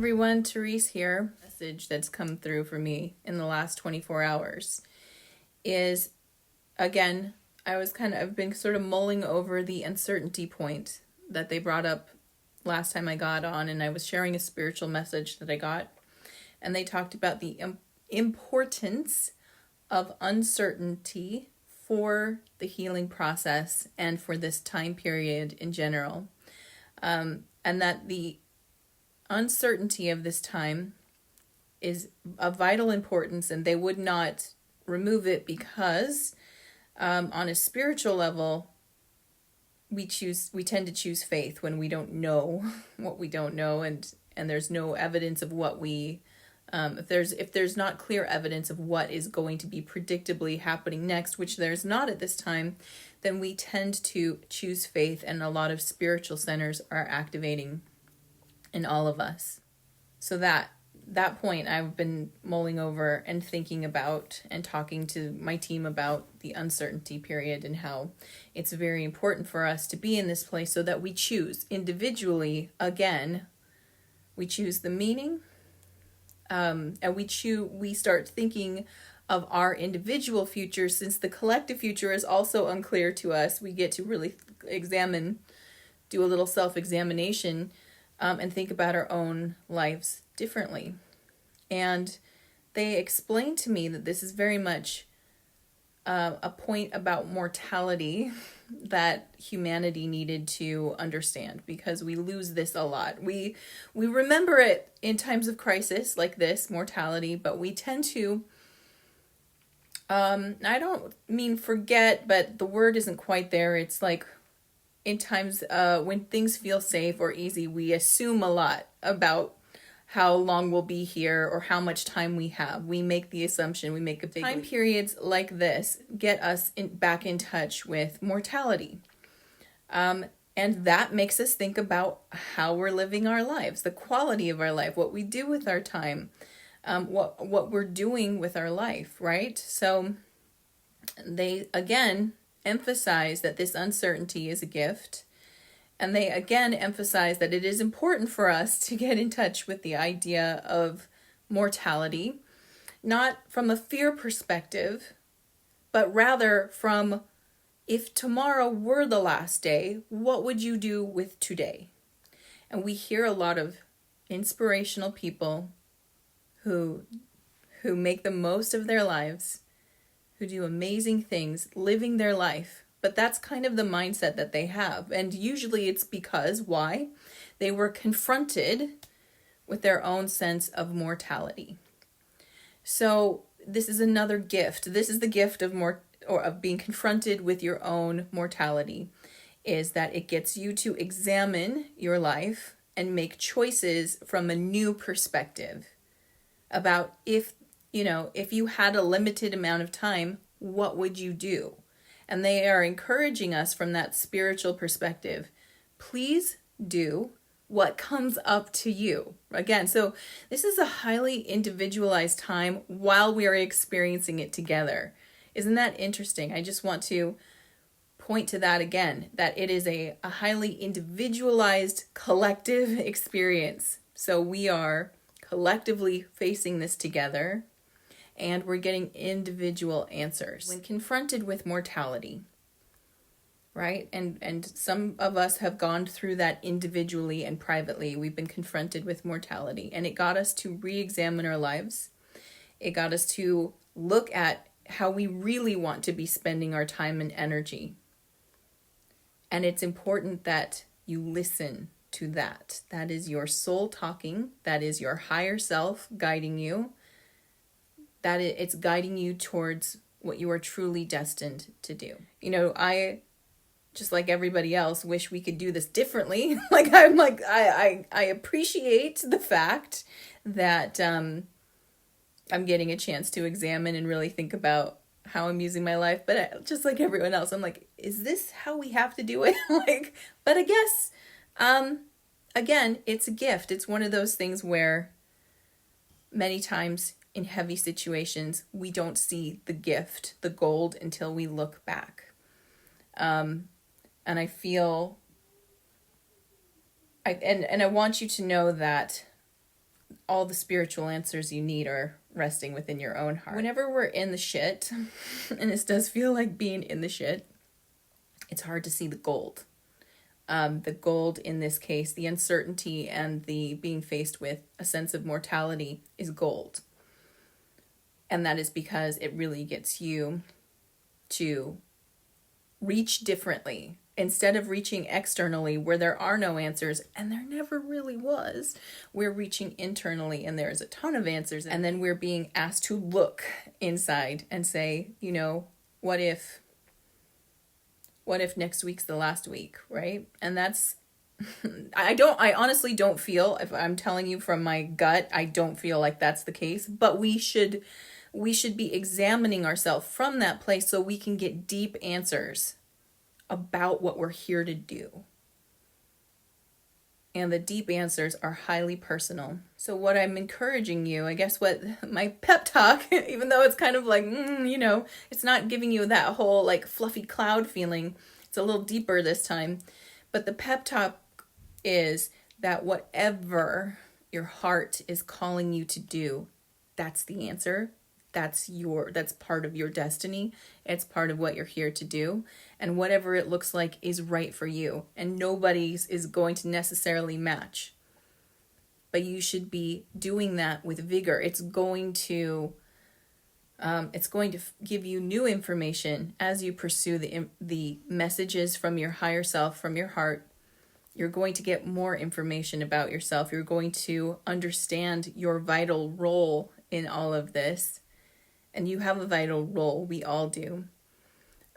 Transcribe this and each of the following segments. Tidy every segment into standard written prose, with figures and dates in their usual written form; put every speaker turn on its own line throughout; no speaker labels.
everyone, Therese here. Message that's come through for me in the last 24 hours is, again, I've been sort of mulling over the uncertainty point that they brought up last time I got on, and I was sharing a spiritual message that I got, and they talked about the importance of uncertainty for the healing process and for this time period in general, and that the uncertainty of this time is of vital importance, and they would not remove it because on a spiritual level we tend to choose faith when we don't know what we don't know, and there's no evidence of what we if there's not clear evidence of what is going to be predictably happening next, which there's not at this time, then we tend to choose faith, and a lot of spiritual centers are activating in all of us. So that point I've been mulling over and thinking about and talking to my team about the uncertainty period and how it's very important for us to be in this place so that we choose individually. Again, we choose the meaning, and we start thinking of our individual future. Since the collective future is also unclear to us, we get to really do a little self-examination, and think about our own lives differently. And they explained to me that this is very much a point about mortality that humanity needed to understand, because we lose this a lot. We remember it in times of crisis like this, mortality, but we tend to, I don't mean forget, but the word isn't quite there. It's like, in times when things feel safe or easy, we assume a lot about how long we'll be here or how much time we have. We make the assumption, we make a big time periods like this get us back in touch with mortality. And that makes us think about how we're living our lives, the quality of our life, what we do with our time, what we're doing with our life, right? So they, again, emphasize that this uncertainty is a gift, and they again emphasize that it is important for us to get in touch with the idea of mortality, not from a fear perspective, but rather from, if tomorrow were the last day, what would you do with today? And we hear a lot of inspirational people who make the most of their lives, who do amazing things, living their life. But that's kind of the mindset that they have. And usually it's because, why? They were confronted with their own sense of mortality. So this is another gift. This is the gift of of being confronted with your own mortality, is that it gets you to examine your life and make choices from a new perspective about if you had a limited amount of time, what would you do? And they are encouraging us from that spiritual perspective. Please do what comes up to you. Again, so this is a highly individualized time while we are experiencing it together. Isn't that interesting? I just want to point to that again, that it is a highly individualized collective experience. So we are collectively facing this together, and we're getting individual answers when confronted with mortality, right? And some of us have gone through that individually and privately. We've been confronted with mortality, and it got us to re-examine our lives. It got us to look at how we really want to be spending our time and energy. And it's important that you listen to that. That is your soul talking. That is your higher self guiding you. That it's guiding you towards what you are truly destined to do. I, just like everybody else, wish we could do this differently. I appreciate the fact that I'm getting a chance to examine and really think about how I'm using my life. But just like everyone else, I'm like, is this how we have to do it? But I guess, again, it's a gift. It's one of those things where many times in heavy situations, we don't see the gift, the gold, until we look back. And I feel, I want you to know that all the spiritual answers you need are resting within your own heart. Whenever we're in the shit, and this does feel like being in the shit, it's hard to see the gold. The gold in this case, the uncertainty and the being faced with a sense of mortality is gold. And that is because it really gets you to reach differently. Instead of reaching externally where there are no answers, and there never really was, we're reaching internally and there's a ton of answers. And then we're being asked to look inside and say, you know, what if next week's the last week, right? And that's, I honestly don't feel, if I'm telling you from my gut, I don't feel like that's the case, but we should be examining ourselves from that place so we can get deep answers about what we're here to do. And the deep answers are highly personal. So what I'm encouraging you, I guess what my pep talk, even though it's kind of like, you know, it's not giving you that whole like fluffy cloud feeling. It's a little deeper this time. But the pep talk is that whatever your heart is calling you to do, that's the answer. That's part of your destiny. It's part of what you're here to do. And whatever it looks like is right for you. And nobody's is going to necessarily match. But you should be doing that with vigor. It's going to give you new information as you pursue the messages from your higher self, from your heart. You're going to get more information about yourself. You're going to understand your vital role in all of this. And you have a vital role. We all do.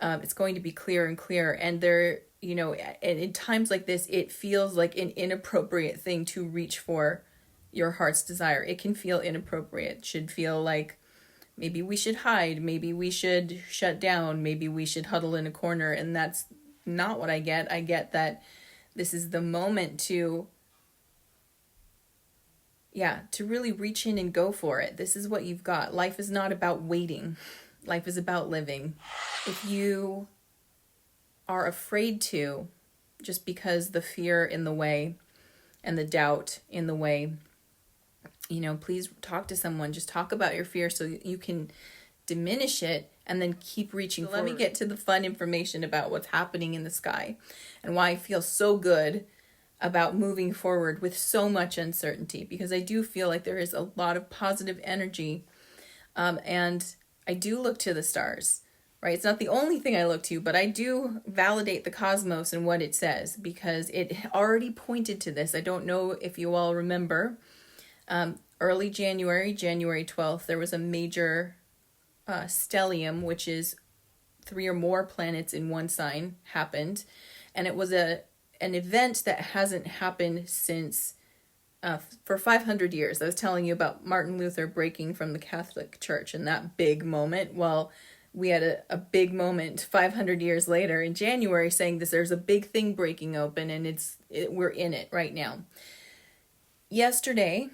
It's going to be clearer and clearer. And there, you know, in times like this, it feels like an inappropriate thing to reach for your heart's desire. It can feel inappropriate. It should feel like maybe we should hide. Maybe we should shut down. Maybe we should huddle in a corner. And that's not what I get. I get that this is the moment to really reach in and go for it. This is what you've got. Life is not about waiting. Life is about living. If you are afraid to, just because the fear in the way and the doubt in the way, you know, please talk to someone. Just talk about your fear so you can diminish it and then keep reaching forward. Let me get to the fun information about what's happening in the sky and why I feel so good about moving forward with so much uncertainty, because I do feel like there is a lot of positive energy. And I do look to the stars, right? It's not the only thing I look to, but I do validate the cosmos and what it says, because it already pointed to this. I don't know if you all remember, early January 12th, there was a major stellium, which is 3 or more planets in one sign, happened. And it was an event that hasn't happened since for 500 years. I was telling you about Martin Luther breaking from the Catholic Church and that big moment. Well, we had a big moment 500 years later in January saying this, there's a big thing breaking open, and we're in it right now. Yesterday,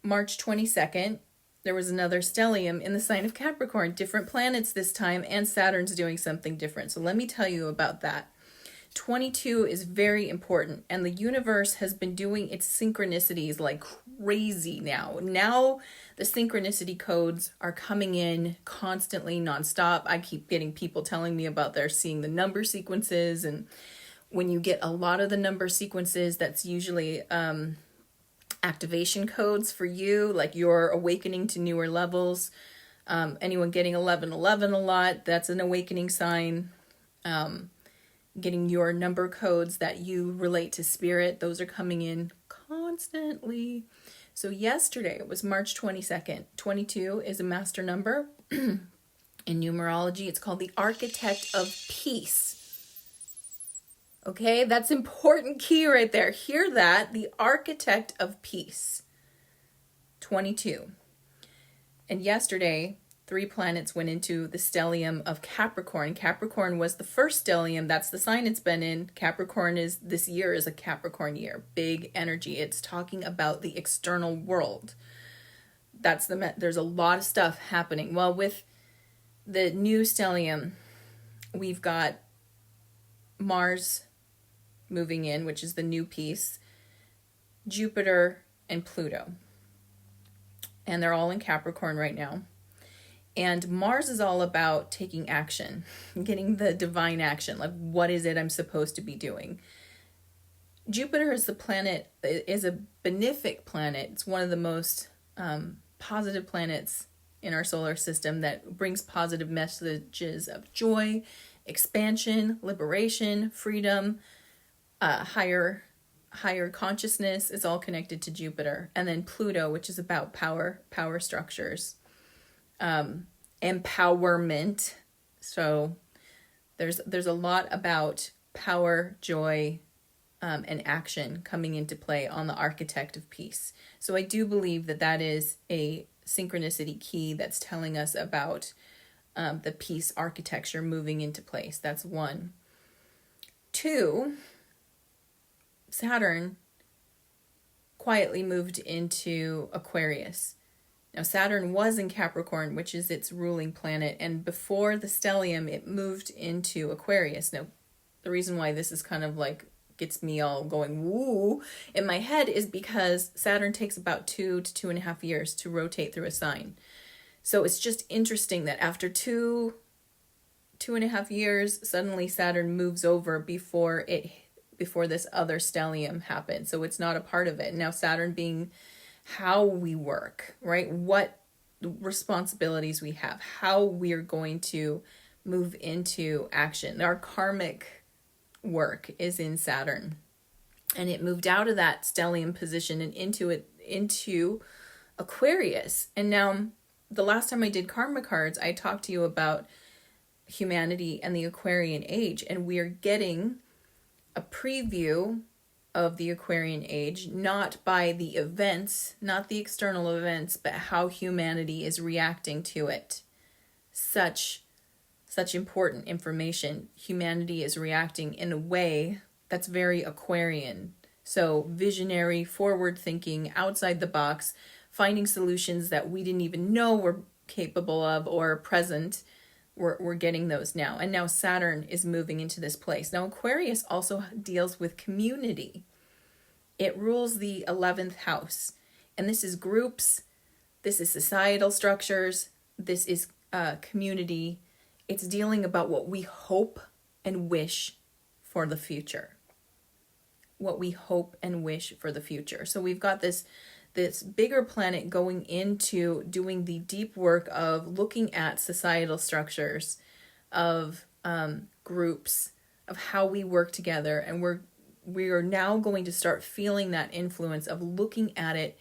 March 22nd, there was another stellium in the sign of Capricorn, different planets this time, and Saturn's doing something different. So let me tell you about that. 22 is very important, and the universe has been doing its synchronicities like crazy now. Now the synchronicity codes are coming in constantly, nonstop. I keep getting people telling me about they're seeing the number sequences, and when you get a lot of the number sequences, that's usually activation codes for you, like you're awakening to newer levels. Anyone getting 1111 a lot, that's an awakening sign. Getting your number codes that you relate to spirit, those are coming in constantly. So yesterday, it was March 22nd. 22 is a master number. In numerology, it's called the architect of peace. Okay, that's important key right there. Hear that, the architect of peace. 22. And yesterday, 3 planets went into the stellium of Capricorn. Capricorn was the first stellium. That's the sign it's been in. Capricorn this year is a Capricorn year. Big energy. It's talking about the external world. There's a lot of stuff happening. Well, with the new stellium, we've got Mars moving in, which is the new piece, Jupiter and Pluto. and they're all in Capricorn right now. And Mars is all about taking action, getting the divine action. Like, what is it I'm supposed to be doing? Jupiter is a benefic planet. It's one of the most positive planets in our solar system that brings positive messages of joy, expansion, liberation, freedom, higher consciousness. Is all connected to Jupiter. And then Pluto, which is about power structures, empowerment. So there's a lot about power, joy, and action coming into play on the architect of peace. So I do believe that is a synchronicity key that's telling us about the peace architecture moving into place. That's one. Two, Saturn quietly moved into Aquarius. Now, Saturn was in Capricorn, which is its ruling planet, and before the stellium, it moved into Aquarius. Now, the reason why this is kind of like gets me all going woo in my head is because Saturn takes about 2 to 2.5 years to rotate through a sign. So it's just interesting that after 2.5 years, suddenly Saturn moves over before this other stellium happens. So it's not a part of it. Now, Saturn being how we work, right? What responsibilities we have, how we're going to move into action. Our karmic work is in Saturn, and it moved out of that stellium position and into Aquarius. And now, the last time I did karma cards, I talked to you about humanity and the Aquarian age, and we are getting a preview of the Aquarian age, not by the events, not the external events, but how humanity is reacting to it. Such important information. Humanity is reacting in a way that's very Aquarian. So visionary, forward thinking, outside the box, finding solutions that we didn't even know were capable of or present. We're getting those now. And now Saturn is moving into this place. Now Aquarius also deals with community. It rules the 11th house. And this is groups. This is societal structures. This is community. It's dealing about what we hope and wish for the future. What we hope and wish for the future. So we've got this bigger planet going into doing the deep work of looking at societal structures, of groups, of how we work together. And we are now going to start feeling that influence of looking at it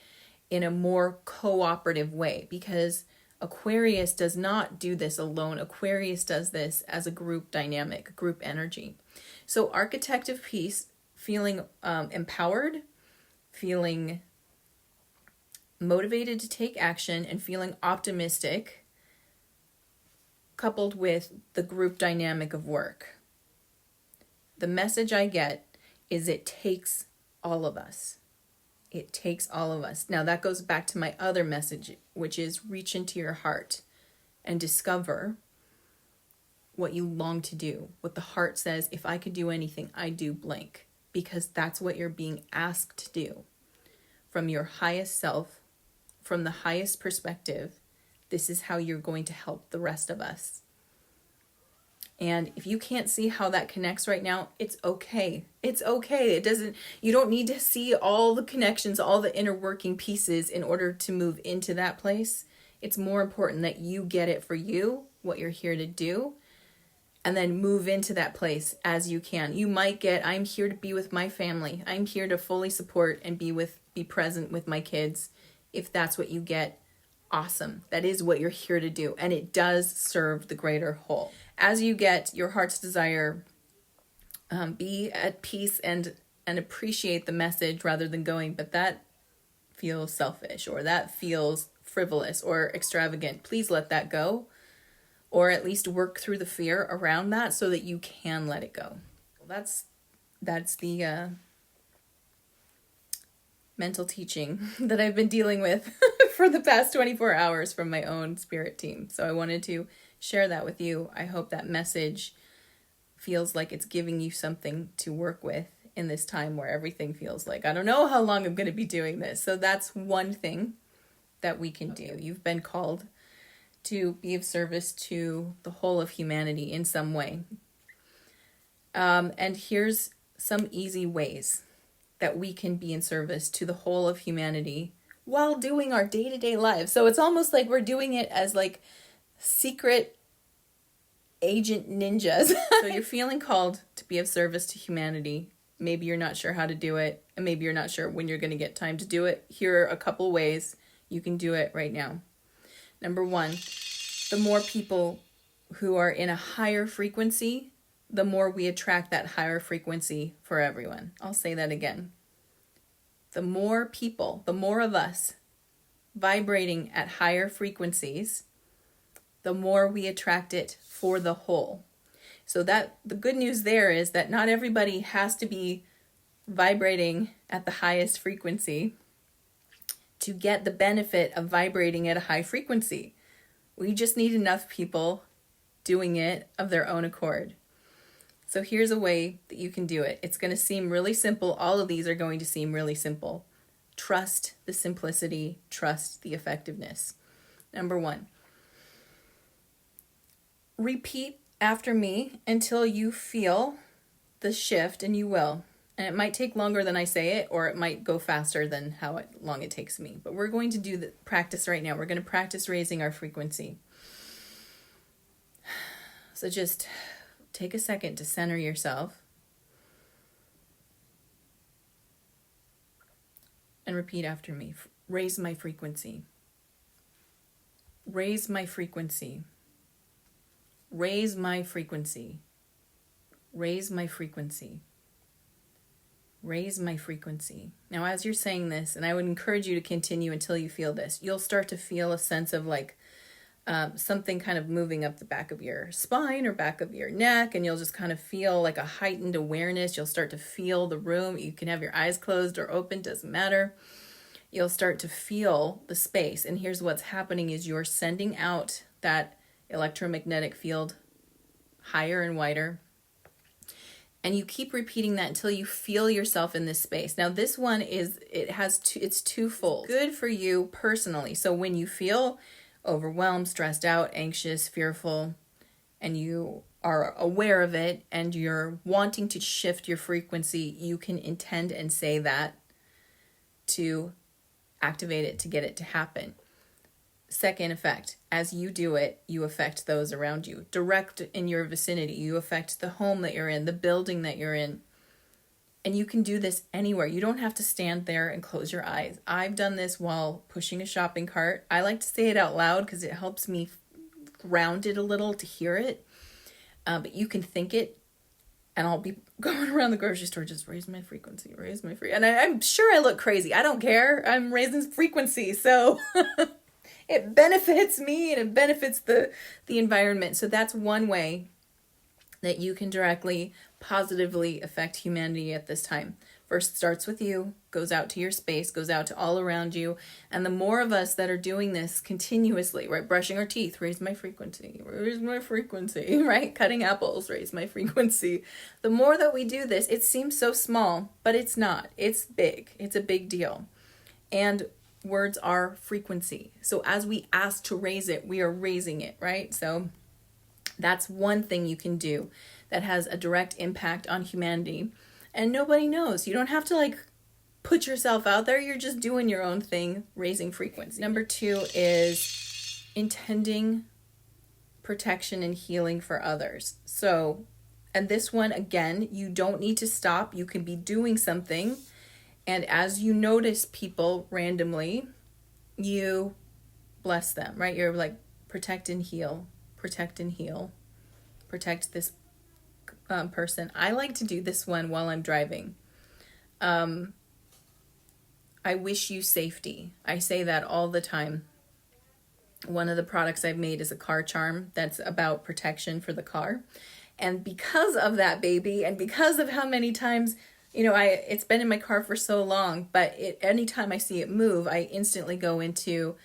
in a more cooperative way, because Aquarius does not do this alone. Aquarius does this as a group dynamic, group energy. So architect of peace, feeling empowered, feeling motivated to take action, and feeling optimistic, coupled with the group dynamic of work. The message I get is it takes all of us. It takes all of us. Now that goes back to my other message, which is reach into your heart and discover what you long to do. What the heart says, if I could do anything, I'd do blank. Because that's what you're being asked to do. From your highest self, from the highest perspective, this is how you're going to help the rest of us. And if you can't see how that connects right now, it's okay. It's okay. You don't need to see all the connections, all the inner working pieces in order to move into that place. It's more important that you get it for you, what you're here to do, and then move into that place as you can. You might get, I'm here to be with my family. I'm here to fully support and be present with my kids. If that's what you get, awesome. That is what you're here to do. And it does serve the greater whole. As you get your heart's desire, be at peace and appreciate the message rather than going, but that feels selfish or that feels frivolous or extravagant. Please let that go, or at least work through the fear around that so that you can let it go. That's the mental teaching that I've been dealing with for the past 24 hours from my own spirit team. So I wanted to share that with you. I hope that message feels like it's giving you something to work with in this time where everything feels like, I don't know how long I'm going to be doing this. So that's one thing. that we can do. You've been called to be of service to the whole of humanity in some way. And here's some easy ways that we can be in service to the whole of humanity while doing our day-to-day lives. So it's almost like we're doing it as like secret agent ninjas. So you're feeling called to be of service to humanity. Maybe you're not sure how to do it, and maybe you're not sure when you're going to get time to do it. Here are a couple ways you can do it right now. Number one, the more people who are in a higher frequency, the more we attract that higher frequency for everyone. I'll say that again. The more people, the more of us vibrating at higher frequencies, the more we attract it for the whole. So that the good news there is that not everybody has to be vibrating at the highest frequency to get the benefit of vibrating at a high frequency. We just need enough people doing it of their own accord. So here's a way that you can do it. It's going to seem really simple. All of these are going to seem really simple. Trust the simplicity. Trust the effectiveness. Number one, repeat after me until you feel the shift, and you will. And it might take longer than I say it, or it might go faster than how long it takes me. But we're going to do the practice right now. We're going to practice raising our frequency. So just take a second to center yourself. And repeat after me. Raise my frequency. Raise my frequency. Raise my frequency. Raise my frequency. Raise my frequency. Now, as you're saying this, and I would encourage you to continue until you feel this, you'll start to feel a sense of like something kind of moving up the back of your spine or back of your neck, and you'll just kind of feel like a heightened awareness. You'll start to feel the room. You can have your eyes closed or open, doesn't matter. You'll start to feel the space. And here's what's happening is you're sending out that electromagnetic field higher and wider. And you keep repeating that until you feel yourself in this space. Now, this one it's twofold. It's good for you personally. So when you feel overwhelmed, stressed out, anxious, fearful, and you are aware of it and you're wanting to shift your frequency, you can intend and say that to activate it, to get it to happen. Second effect, as you do it, you affect those around you. Direct in your vicinity, you affect the home that you're in, the building that you're in. And you can do this anywhere. You don't have to stand there and close your eyes. I've done this while pushing a shopping cart. I like to say it out loud because it helps me ground it a little to hear it. But you can think it, and I'll be going around the grocery store, just raise my frequency, raise my frequency. And I'm sure I look crazy. I don't care. I'm raising frequency. So it benefits me and it benefits the environment. So that's one way that you can directly, positively affect humanity at this time. First starts with you, goes out to your space, goes out to all around you. And the more of us that are doing this continuously, right? Brushing our teeth, raise my frequency, right? Cutting apples, raise my frequency. The more that we do this, it seems so small, but it's not. It's big. It's a big deal. And words are frequency. So as we ask to raise it, we are raising it, right? So that's one thing you can do that has a direct impact on humanity. And nobody knows. You don't have to put yourself out there. You're just doing your own thing, raising frequency. Number 2 is intending protection and healing for others. So, and this one, again, you don't need to stop. You can be doing something. And as you notice people randomly, you bless them, right? You're like, protect and heal, protect and heal, protect this person. I like to do this one while I'm driving. I wish you safety. I say that all the time. One of the products I've made is a car charm that's about protection for the car. And because of that, baby, and because of how many times, it's been in my car for so long, but anytime I see it move, I instantly go into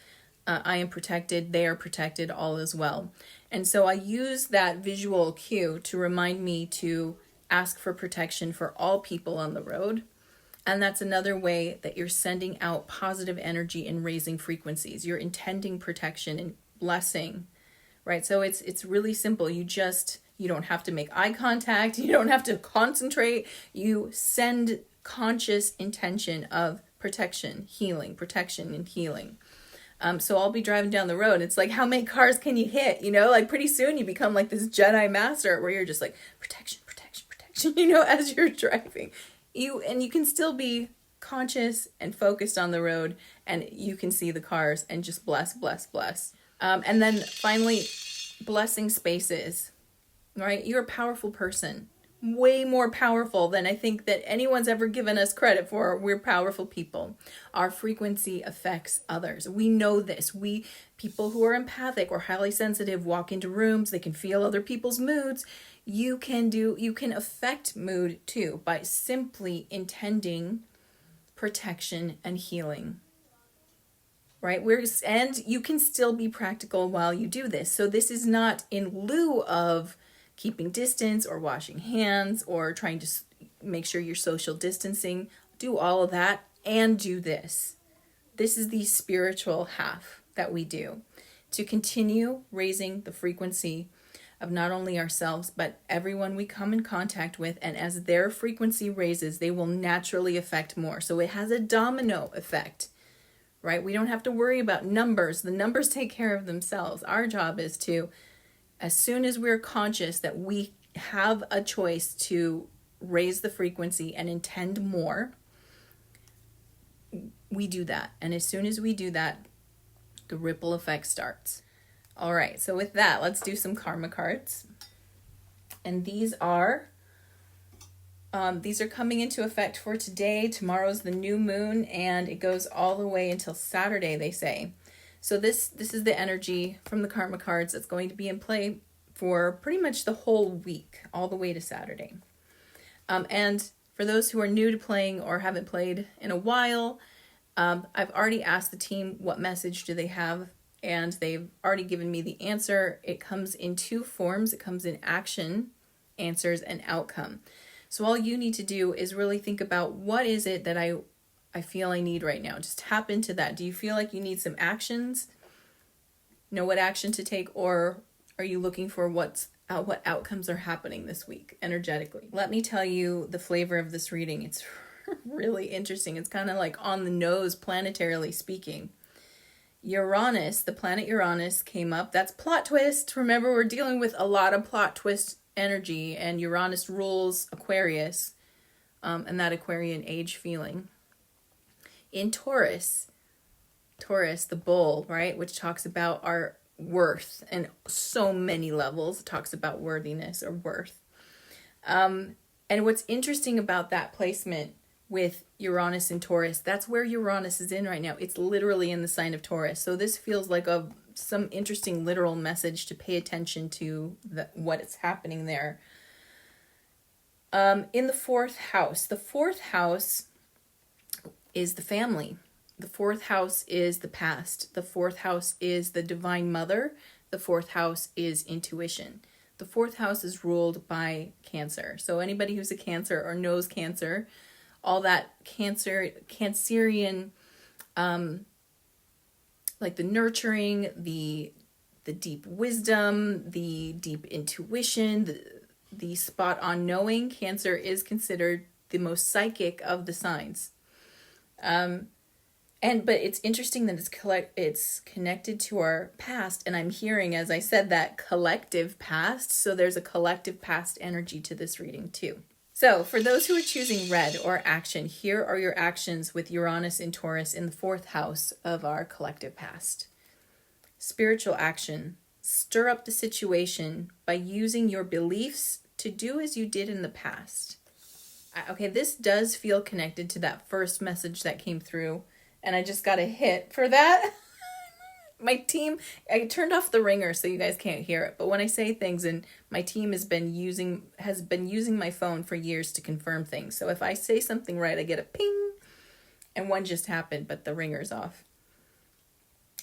I am protected, they are protected, all is well. And so I use that visual cue to remind me to ask for protection for all people on the road. And that's another way that you're sending out positive energy and raising frequencies. You're intending protection and blessing, right? So it's really simple. You don't have to make eye contact. You don't have to concentrate. You send conscious intention of protection, healing, protection and healing. So I'll be driving down the road. It's like, how many cars can you hit? Like pretty soon you become like this Jedi master where you're just like protection, protection, protection, as you're driving. You can still be conscious and focused on the road, and you can see the cars and just bless, bless, bless. And then finally, blessing spaces, right? You're a powerful person, way more powerful than I think that anyone's ever given us credit for. We're powerful people. Our frequency affects others. We know this. People who are empathic or highly sensitive walk into rooms, they can feel other people's moods. You can affect mood too by simply intending protection and healing. Right? And you can still be practical while you do this. So this is not in lieu of keeping distance or washing hands or trying to make sure you're social distancing. Do all of that and do this. This is the spiritual half that we do to continue raising the frequency of not only ourselves, but everyone we come in contact with. And as their frequency raises, they will naturally affect more. So it has a domino effect, right? We don't have to worry about numbers. The numbers take care of themselves. Our job is to, as soon as we're conscious that we have a choice to raise the frequency and intend more, we do that. And as soon as we do that, the ripple effect starts. All right, so with that, let's do some karma cards. And these are coming into effect for today. Tomorrow's the new moon, and it goes all the way until Saturday, they say. So this is the energy from the karma cards that's going to be in play for pretty much the whole week, all the way to Saturday. And for those who are new to playing or haven't played in a while, I've already asked the team what message do they have, and they've already given me the answer. It comes in two forms. It comes in action, answers, and outcome. So all you need to do is really think about, what is it that I feel I need right now? Just tap into that. Do you feel like you need some actions? Know what action to take, or are you looking for what outcomes are happening this week energetically? Let me tell you the flavor of this reading. It's really interesting. It's kind of like on the nose, planetarily speaking. Uranus, the planet Uranus came up. That's plot twist. Remember, we're dealing with a lot of plot twist energy, and Uranus rules Aquarius, and that Aquarian age feeling. In Taurus, the bull, right, which talks about our worth and so many levels, talks about worthiness or worth. And what's interesting about that placement with Uranus and Taurus, that's where Uranus is in right now. It's literally in the sign of Taurus. So this feels like some interesting literal message to pay attention to what is happening there. In the fourth house is the family. The fourth house is the past. The fourth house is the divine mother. The fourth house is intuition. The fourth house is ruled by Cancer. So anybody who's a Cancer or knows Cancer, all that Cancerian, like the nurturing, the deep wisdom, the deep intuition, the spot on knowing. Cancer is considered the most psychic of the signs. But it's interesting that it's connected to our past, and I'm hearing, as I said, that collective past. So there's a collective past energy to this reading too. So for those who are choosing red or action, here are your actions with Uranus and Taurus in the fourth house of our collective past. Spiritual action. Stir up the situation by using your beliefs to do as you did in the past. Okay, this does feel connected to that first message that came through, and I just got a hit for that. My team, I turned off the ringer so you guys can't hear it, but when I say things, and my team has been using my phone for years to confirm things. So if I say something right, I get a ping, and one just happened, but the ringer's off.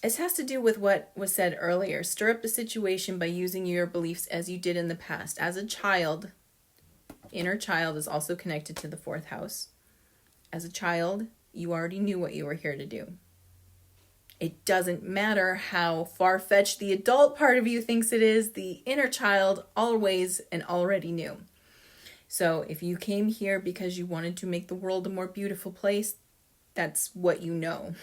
This has to do with what was said earlier. Stir up the situation by using your beliefs as you did in the past. As a child, inner child is also connected to the fourth house. As a child, you already knew what you were here to do. It doesn't matter how far-fetched the adult part of you thinks it is, the inner child always and already knew. So if you came here because you wanted to make the world a more beautiful place, that's what you know.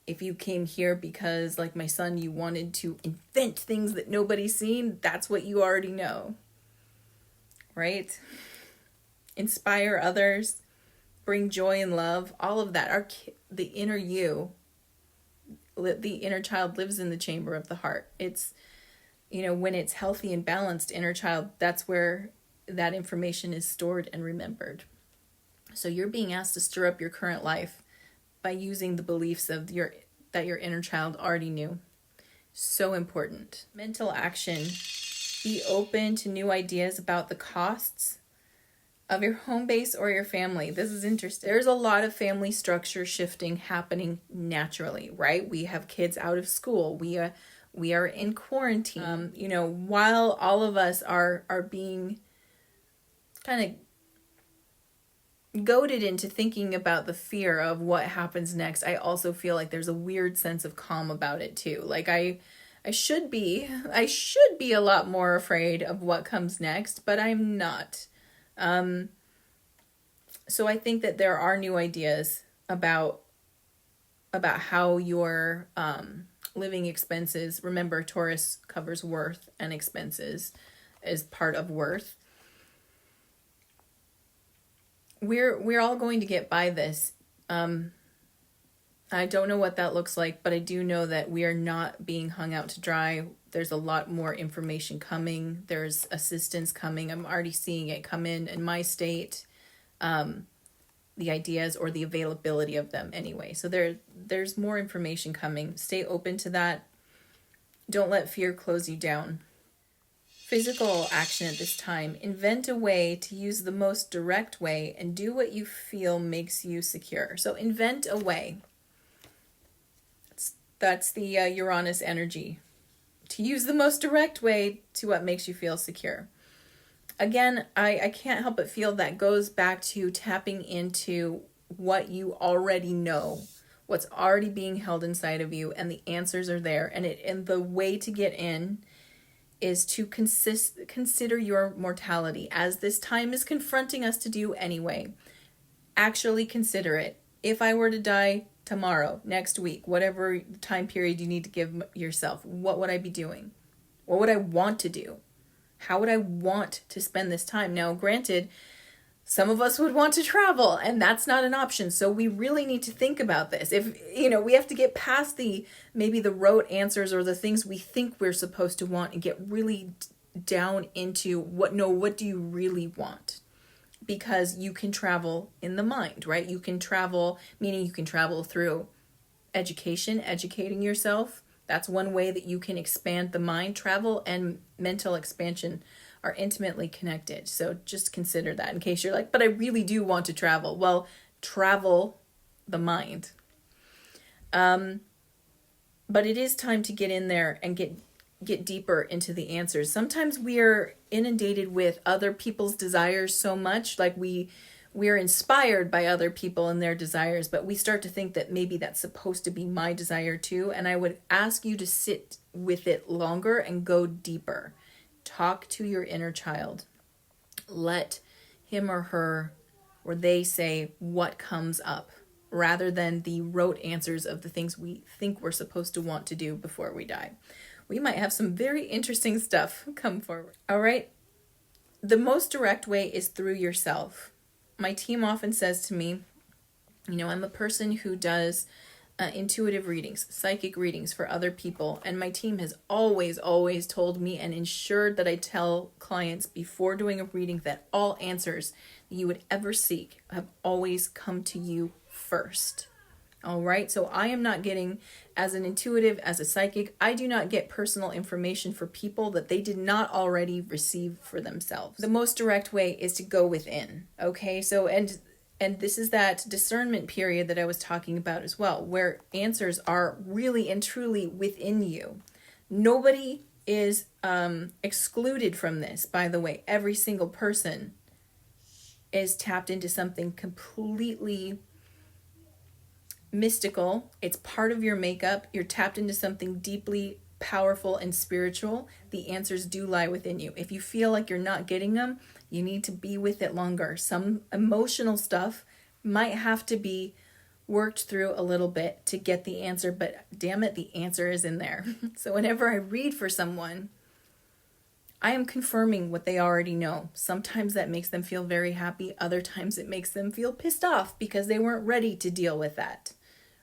If you came here because, like my son, you wanted to invent things that nobody's seen, that's what you already know. Right? Inspire others, bring joy and love, all of that. The inner you, the inner child lives in the chamber of the heart. It's, when it's healthy and balanced inner child, that's where that information is stored and remembered. So you're being asked to stir up your current life by using the beliefs of that your inner child already knew. So important. Mental action. Be open to new ideas about the costs of your home base or your family. This is interesting. There's a lot of family structure shifting happening naturally, right? We have kids out of school. We are in quarantine. While all of us are being kind of goaded into thinking about the fear of what happens next, I also feel like there's a weird sense of calm about it too. Like I should be a lot more afraid of what comes next, but I'm not. So I think that there are new ideas about how your living expenses. Remember, Taurus covers worth, and expenses is part of worth. We're all going to get by this. I don't know what that looks like, but I do know that we are not being hung out to dry. There's a lot more information coming. There's assistance coming. I'm already seeing it come in my state. The ideas or the availability of them anyway. So there's more information coming. Stay open to that. Don't let fear close you down. Physical action at this time. Invent a way to use the most direct way and do what you feel makes you secure. So invent a way. That's the Uranus energy. To use the most direct way to what makes you feel secure. Again, I can't help but feel that goes back to tapping into what you already know, what's already being held inside of you, and the answers are there. And the way to get in is to consider your mortality, as this time is confronting us to do anyway. Actually consider it. If I were to die tomorrow, next week, whatever time period you need to give yourself, what would I be doing? What would I want to do? How would I want to spend this time? Now, granted, some of us would want to travel, and that's not an option. So we really need to think about this. If, we have to get past maybe the rote answers or the things we think we're supposed to want and get really down into what do you really want? Because you can travel in the mind, right? You can travel, meaning you can travel through education, educating yourself. That's one way that you can expand the mind. Travel and mental expansion are intimately connected. So just consider that in case you're like, but I really do want to travel. Well, travel the mind. But it is time to get in there and get deeper into the answers. Sometimes we are inundated with other people's desires so much, like we're inspired by other people and their desires, but we start to think that maybe that's supposed to be my desire too. And I would ask you to sit with it longer and go deeper. Talk to your inner child. Let him or her, or they say what comes up, rather than the rote answers of the things we think we're supposed to want to do before we die. We might have some very interesting stuff come forward. All right. The most direct way is through yourself. My team often says to me, I'm a person who does intuitive readings, psychic readings for other people. And my team has always, always told me and ensured that I tell clients before doing a reading that all answers that you would ever seek have always come to you first. All right. So I am not getting, as an intuitive, as a psychic, I do not get personal information for people that they did not already receive for themselves. The most direct way is to go within. Okay. So, and this is that discernment period that I was talking about as well, where answers are really and truly within you. Nobody is excluded from this, by the way. Every single person is tapped into something completely mystical. It's part of your makeup. You're tapped into something deeply powerful and spiritual. The answers do lie within you. If you feel like you're not getting them, you need to be with it longer. Some emotional stuff might have to be worked through a little bit to get the answer, but damn it, the answer is in there. So whenever I read for someone, I am confirming what they already know. Sometimes that makes them feel very happy. Other times it makes them feel pissed off because they weren't ready to deal with that,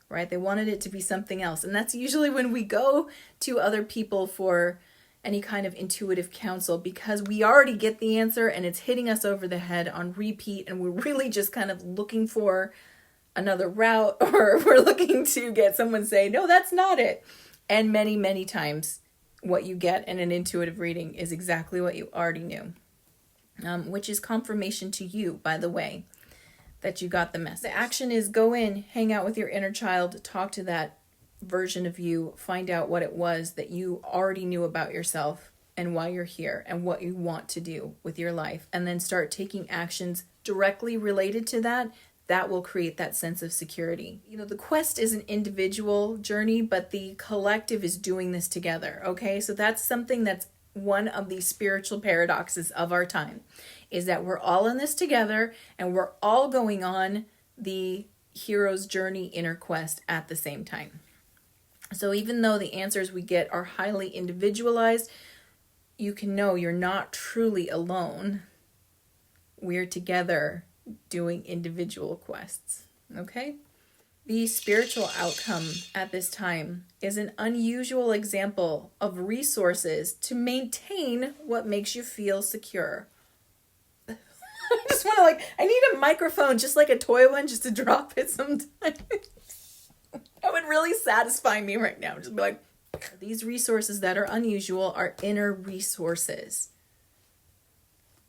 right? They wanted it to be something else. And that's usually when we go to other people for any kind of intuitive counsel, because we already get the answer and it's hitting us over the head on repeat, and we're really just kind of looking for another route, or we're looking to get someone say, no, that's not it. And many, many times what you get in an intuitive reading is exactly what you already knew, which is confirmation to you, by the way, that you got the message. The action is go in, hang out with your inner child, talk to that version of you, find out what it was that you already knew about yourself and why you're here and what you want to do with your life, and then start taking actions directly related to that. That will create that sense of security. You know, the quest is an individual journey, but the collective is doing this together, okay? So that's something that's one of the spiritual paradoxes of our time, is that we're all in this together and we're all going on the hero's journey inner quest at the same time. So even though the answers we get are highly individualized, you can know you're not truly alone. We're together doing individual quests, okay? The spiritual outcome at this time is an unusual example of resources to maintain what makes you feel secure. I just want to I need a microphone, just like a toy one, just to drop it sometimes. That would really satisfy me right now. Just be like, these resources that are unusual are inner resources.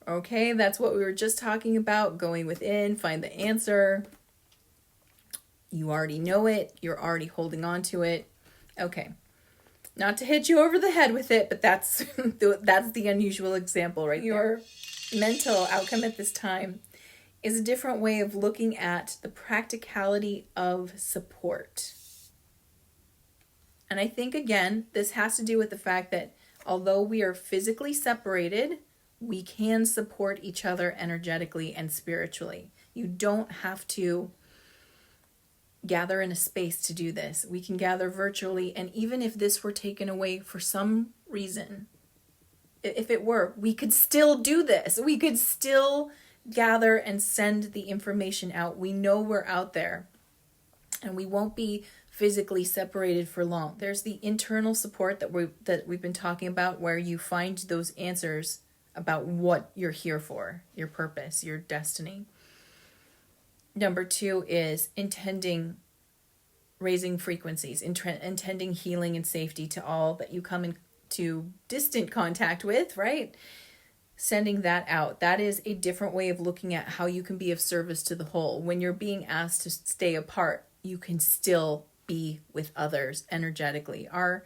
Okay, that's what we were just talking about. Going within, find the answer. You already know it. You're already holding on to it. Okay. Not to hit you over the head with it, but that's the unusual example right there. Your mental outcome at this time is a different way of looking at the practicality of support. And I think, again, this has to do with the fact that although we are physically separated, we can support each other energetically and spiritually. You don't have to gather in a space to do this. We can gather virtually, and even if this were taken away for some reason, if it were, we could still do this. We could still gather and send the information out. We know we're out there, and we won't be physically separated for long. There's the internal support that we've been talking about, where you find those answers about what you're here for, your purpose, your destiny. Number 2 is raising frequencies, intending healing and safety to all that you come into distant contact with, right? Sending that out. That is a different way of looking at how you can be of service to the whole. When you're being asked to stay apart, you can still be with others energetically. Our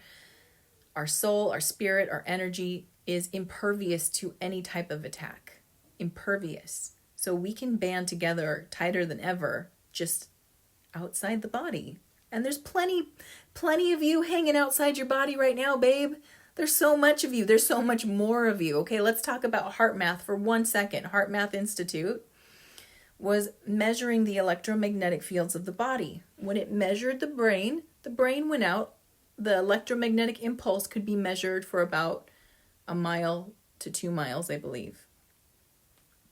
soul, our spirit, our energy is impervious to any type of attack. Impervious. So we can band together tighter than ever, just outside the body. And there's plenty of you hanging outside your body right now, babe. There's so much of you. There's so much more of you. Okay, let's talk about heart math for 1 second. Heart Math Institute was measuring the electromagnetic fields of the body. When it measured the brain went out. The electromagnetic impulse could be measured for about 1 mile to 2 miles, I believe.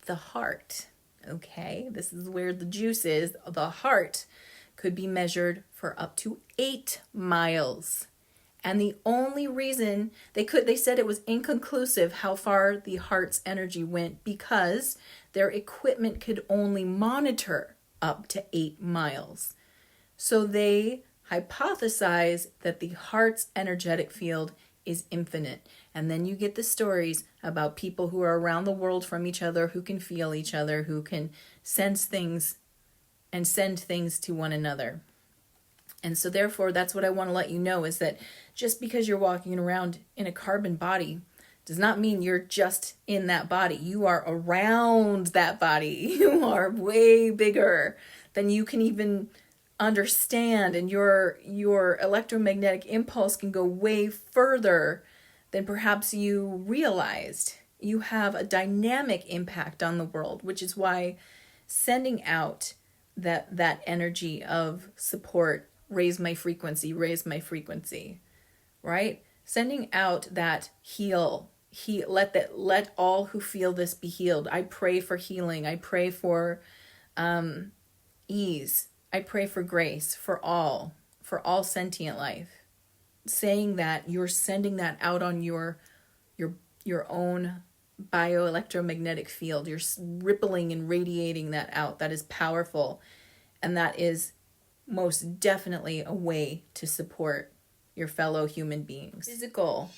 The heart, okay, this is where the juice is. The heart could be measured for up to 8 miles. And the only reason they said it was inconclusive how far the heart's energy went, because their equipment could only monitor up to 8 miles. So they hypothesize that the heart's energetic field is infinite. And then you get the stories about people who are around the world from each other, who can feel each other, who can sense things and send things to one another. And so therefore, that's what I want to let you know, is that just because you're walking around in a carbon body does not mean you're just in that body. You are around that body. You are way bigger than you can even understand, and your electromagnetic impulse can go way further than perhaps you realized. You have a dynamic impact on the world, which is why sending out that energy of support, raise my frequency, right? Sending out that let all who feel this be healed. I pray for healing. I pray for ease. I pray for grace for all sentient life. Saying that, you're sending that out on your own bioelectromagnetic field. You're rippling and radiating that out. That is powerful. And that is most definitely a way to support your fellow human beings. Physical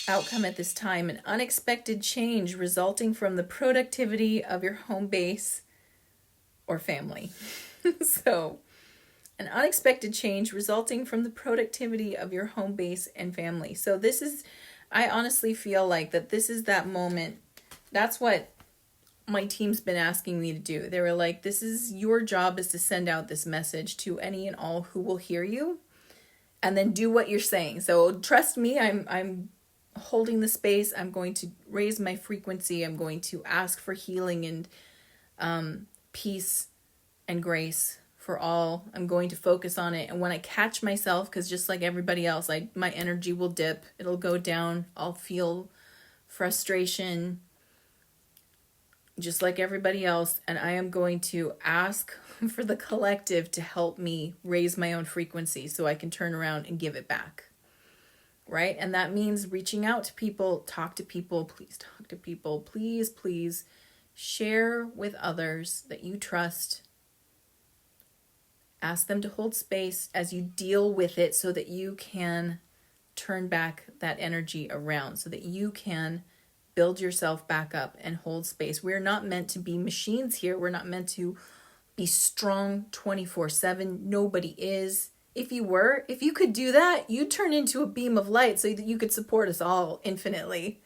outcome at this time, an unexpected change resulting from the productivity of your home base or family. So, an unexpected change resulting from the productivity of your home base and family. So this is, I honestly feel like that this is that moment. That's what my team's been asking me to do. They were like, this is your job, is to send out this message to any and all who will hear you, and then do what you're saying. So trust me, I'm holding the space. I'm going to raise my frequency. I'm going to ask for healing and peace and grace for all. I'm going to focus on it. And when I catch myself, because just like everybody else, my energy will dip. It'll go down. I'll feel frustration, just like everybody else. And I am going to ask for the collective to help me raise my own frequency so I can turn around and give it back. Right? And that means reaching out to people, talk to people, please talk to people, please share with others that you trust. Ask them to hold space as you deal with it so that you can turn back that energy around, so that you can build yourself back up and hold space. We're not meant to be machines here. We're not meant to be strong 24/7. Nobody is. If you could do that, you'd turn into a beam of light so that you could support us all infinitely.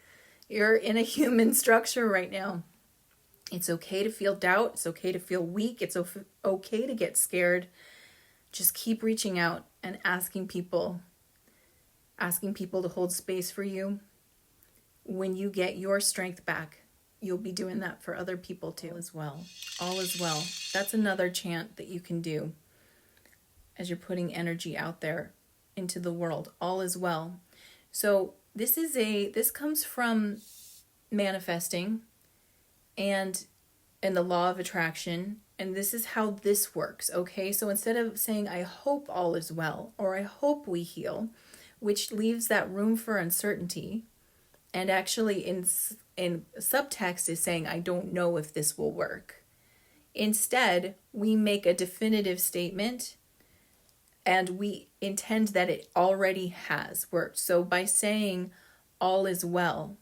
You're in a human structure right now. It's okay to feel doubt. It's okay to feel weak. It's okay to get scared. Just keep reaching out and asking people to hold space for you. When you get your strength back, you'll be doing that for other people too as well. All is well. That's another chant that you can do as you're putting energy out there into the world. All is well. So this comes from manifesting and the law of attraction. And this is how this works, okay? So instead of saying, I hope all is well, or I hope we heal, which leaves that room for uncertainty, and actually in subtext is saying, I don't know if this will work. Instead, we make a definitive statement, and we intend that it already has worked. So by saying, all is well,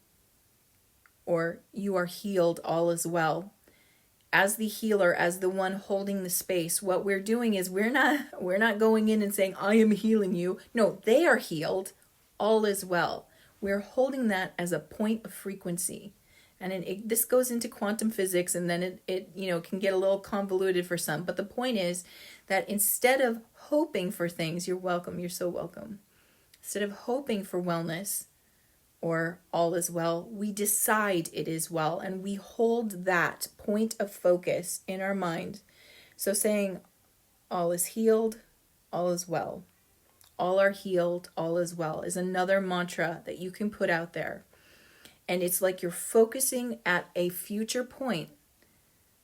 or you are healed, all is well, as the healer, as the one holding the space, what we're doing is we're not going in and saying, I am healing you. No, they are healed. All is well. We're holding that as a point of frequency. And this goes into quantum physics, and then it can get a little convoluted for some. But the point is that instead of hoping for things, you're welcome, you're so welcome. Instead of hoping for wellness, or all is well, we decide it is well, and we hold that point of focus in our mind. So saying all is healed, all is well, all are healed, all is well is another mantra that you can put out there. And it's like you're focusing at a future point,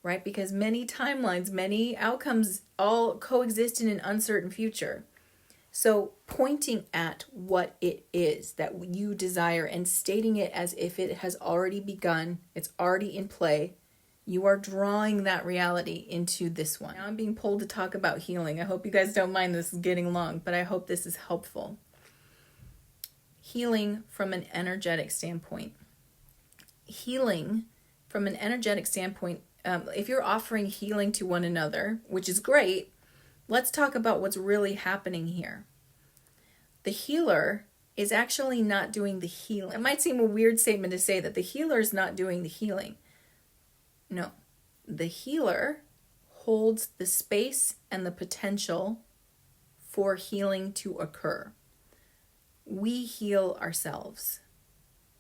right? Because many timelines, many outcomes all coexist in an uncertain future. So pointing at what it is that you desire and stating it as if it has already begun, it's already in play, you are drawing that reality into this one. Now I'm being pulled to talk about healing. I hope you guys don't mind this is getting long, but I hope this is helpful. Healing from an energetic standpoint. Healing from an energetic standpoint, if you're offering healing to one another, which is great, let's talk about what's really happening here. The healer is actually not doing the healing. It might seem a weird statement to say that the healer is not doing the healing. No, the healer holds the space and the potential for healing to occur. We heal ourselves.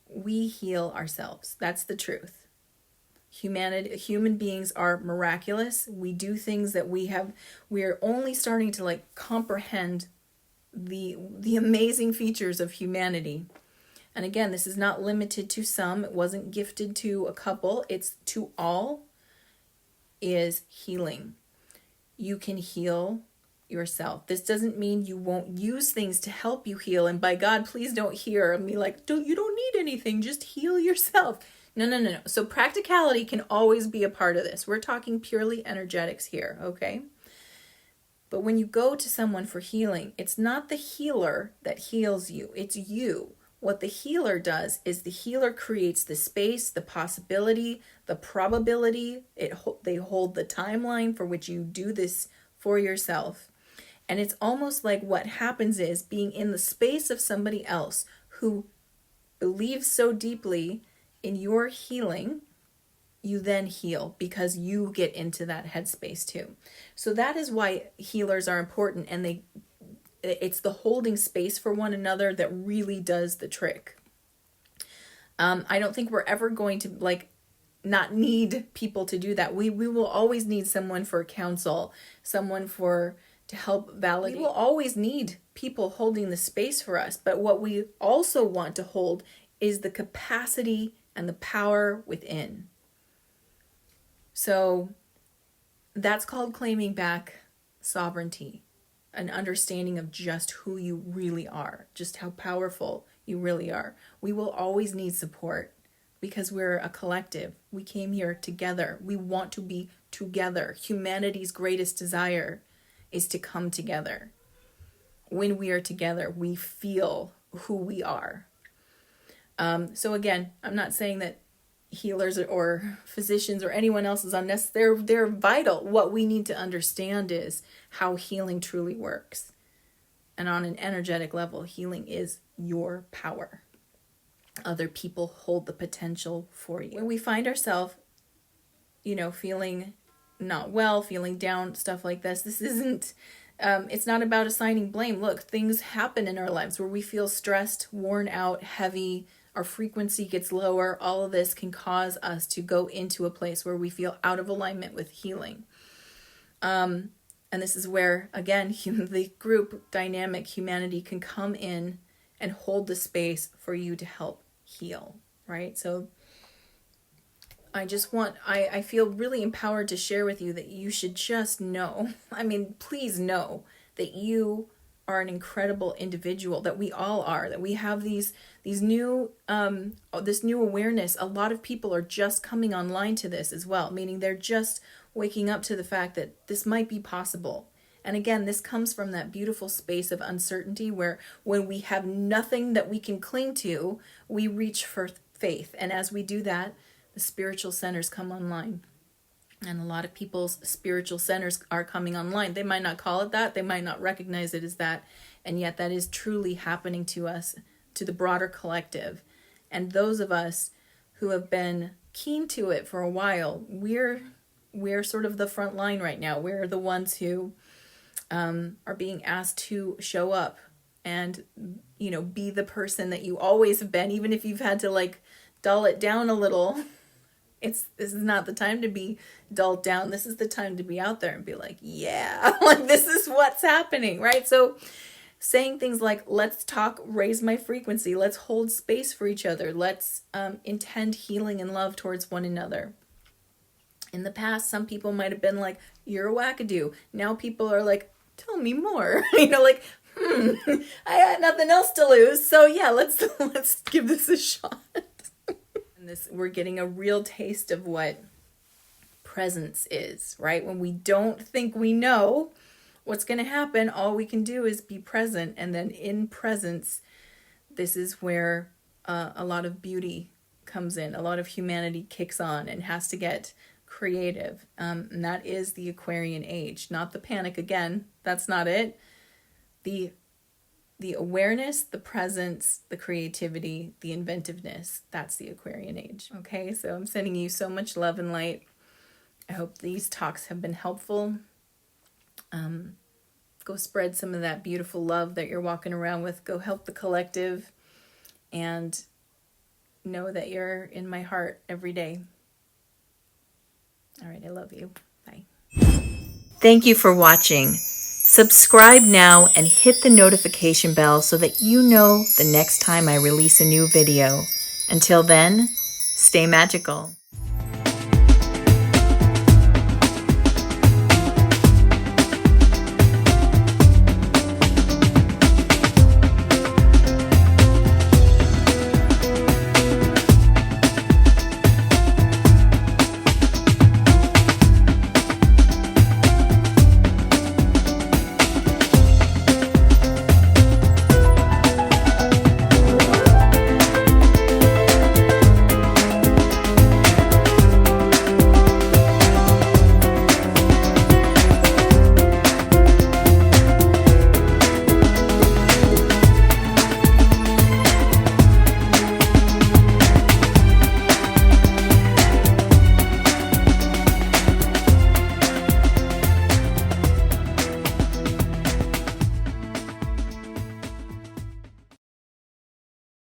We heal ourselves. That's the truth. Human beings are miraculous. We do things that we are only starting to like comprehend the amazing features of humanity. And again, this is not limited to some. It wasn't gifted to a couple. It's to all, is healing. You can heal yourself. This doesn't mean you won't use things to help you heal. And by God, please don't hear me like, you don't need anything. Just heal yourself. No. So practicality can always be a part of this. We're talking purely energetics here, okay? But when you go to someone for healing, it's not the healer that heals you. It's you. What the healer does is the healer creates the space, the possibility, the probability. They hold the timeline for which you do this for yourself. And it's almost like what happens is being in the space of somebody else who believes so deeply in your healing, you then heal because you get into that headspace too. So that is why healers are important, and it's the holding space for one another that really does the trick. I don't think we're ever going to like not need people to do that. We will always need someone for counsel, someone to help validate. We will always need people holding the space for us. But what we also want to hold is the capacity and the power within. So that's called claiming back sovereignty, an understanding of just who you really are, just how powerful you really are. We will always need support because we're a collective. We came here together. We want to be together. Humanity's greatest desire is to come together. When we are together, we feel who we are. So again, I'm not saying that healers or physicians or anyone else is unnecessary. They're vital. What we need to understand is how healing truly works. And on an energetic level, healing is your power. Other people hold the potential for you. When we find ourselves, feeling not well, feeling down, stuff like this isn't, it's not about assigning blame. Look, things happen in our lives where we feel stressed, worn out, heavy, our frequency gets lower. All of this can cause us to go into a place where we feel out of alignment with healing. And this is where, again, the group dynamic, humanity can come in and hold the space for you to help heal, right? So I feel really empowered to share with you that you should just know, please know that you are an incredible individual, that we all are, that we have these new, this new awareness. A lot of people are just coming online to this as well, meaning they're just waking up to the fact that this might be possible. And again, this comes from that beautiful space of uncertainty where when we have nothing that we can cling to, we reach for faith. And as we do that, the spiritual centers come online. And a lot of people's spiritual centers are coming online. They might not call it that. They might not recognize it as that. And yet that is truly happening to us, to the broader collective. And those of us who have been keen to it for a while, we're sort of the front line right now. We're the ones who are being asked to show up and, be the person that you always have been, even if you've had to dull it down a little. This is not the time to be dulled down. This is the time to be out there and be like, yeah, this is what's happening, right? So saying things like, let's talk, raise my frequency. Let's hold space for each other. Let's intend healing and love towards one another. In the past, some people might have been like, you're a wackadoo. Now people are like, tell me more. I got nothing else to lose. So yeah, let's give this a shot. We're getting a real taste of what presence is, right? When we don't think we know what's going to happen, all we can do is be present. And then in presence, this is where a lot of beauty comes in. A lot of humanity kicks on and has to get creative. And that is the Aquarian age, not the panic again. That's not it. The the awareness, the presence, the creativity, the inventiveness. That's the Aquarian age. Okay, so I'm sending you so much love and light. I hope these talks have been helpful. Go spread some of that beautiful love that you're walking around with. Go help the collective, and know that you're in my heart every day. All right, I love you. Bye. Thank you for watching. Subscribe now and hit the notification bell so that you know the next time I release a new video. Until then, stay magical.